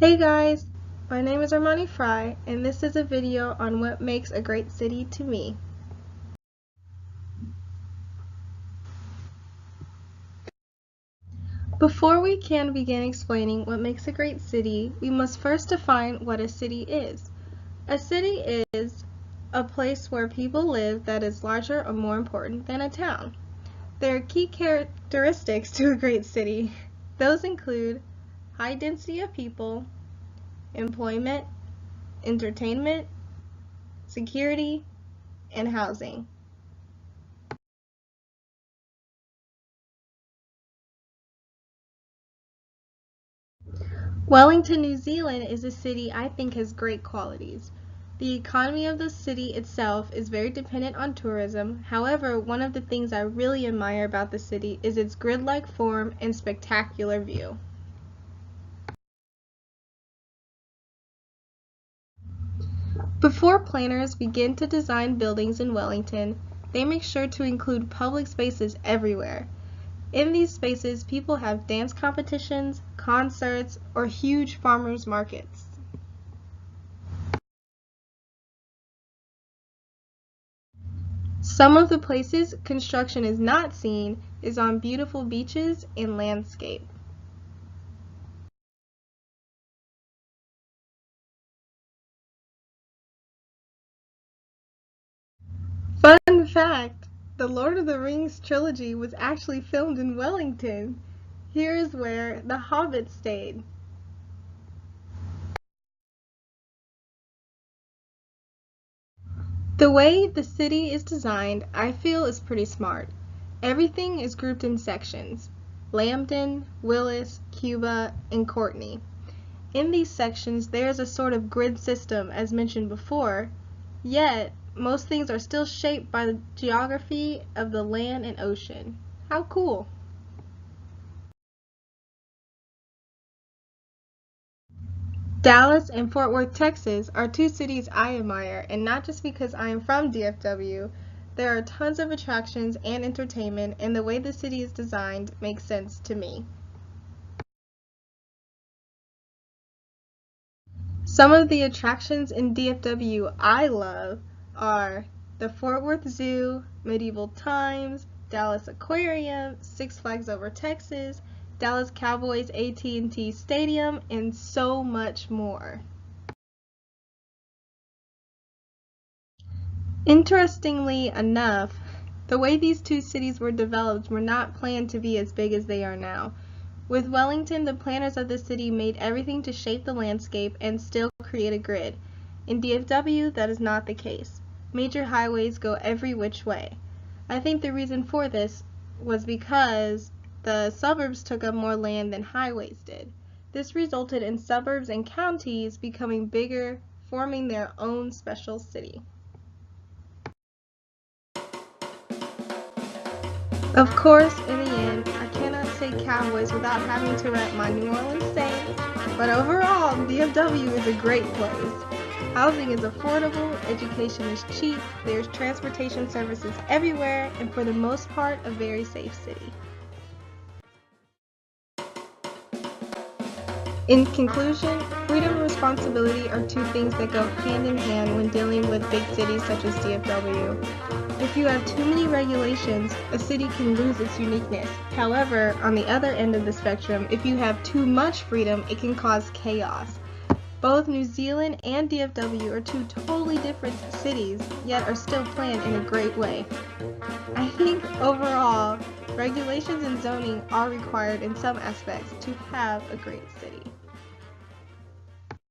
Hey guys, my name is Armani Fry, and this is a video on what makes a great city to me. Before we can begin explaining what makes a great city, we must first define what a city is. A city is a place where people live that is larger or more important than a town. There are key characteristics to a great city. Those include high density of people, employment, entertainment, security, and housing. Wellington, New Zealand is a city I think has great qualities. The economy of the city itself is very dependent on tourism. However, one of the things I really admire about the city is its grid-like form and spectacular view. Before planners begin to design buildings in Wellington, they make sure to include public spaces everywhere. In these spaces, people have dance competitions, concerts, or huge farmers markets. Some of the places construction is not seen is on beautiful beaches and landscape. Fun fact, the Lord of the Rings trilogy was actually filmed in Wellington. Here is where the Hobbits stayed. The way the city is designed, I feel, is pretty smart. Everything is grouped in sections: Lambton, Willis, Cuba, and Courtney. In these sections, there is a sort of grid system as mentioned before, yet most things are still shaped by the geography of the land and ocean. How cool! Dallas and Fort Worth, Texas are two cities I admire, and not just because I am from DFW. There are tons of attractions and entertainment, and the way the city is designed makes sense to me. Some of the attractions in DFW I love are the Fort Worth Zoo, Medieval Times, Dallas Aquarium, Six Flags Over Texas, Dallas Cowboys AT&T Stadium, and so much more. Interestingly enough, the way these two cities were developed were not planned to be as big as they are now. With Wellington, the planners of the city made everything to shape the landscape and still create a grid. In DFW, that is not the case. Major highways go every which way. I think the reason for this was because the suburbs took up more land than highways did. This resulted in suburbs and counties becoming bigger, forming their own special city. Of course, in the end, I cannot say Cowboys without having to rep my New Orleans Saints, but overall, DFW is a great place. Housing is affordable, education is cheap, there's transportation services everywhere, and for the most part, a very safe city. In conclusion, freedom and responsibility are two things that go hand in hand when dealing with big cities such as DFW. If you have too many regulations, a city can lose its uniqueness. However, on the other end of the spectrum, if you have too much freedom, it can cause chaos. Both New Zealand and DFW are two totally different cities, yet are still planned in a great way. I think overall, regulations and zoning are required in some aspects to have a great city.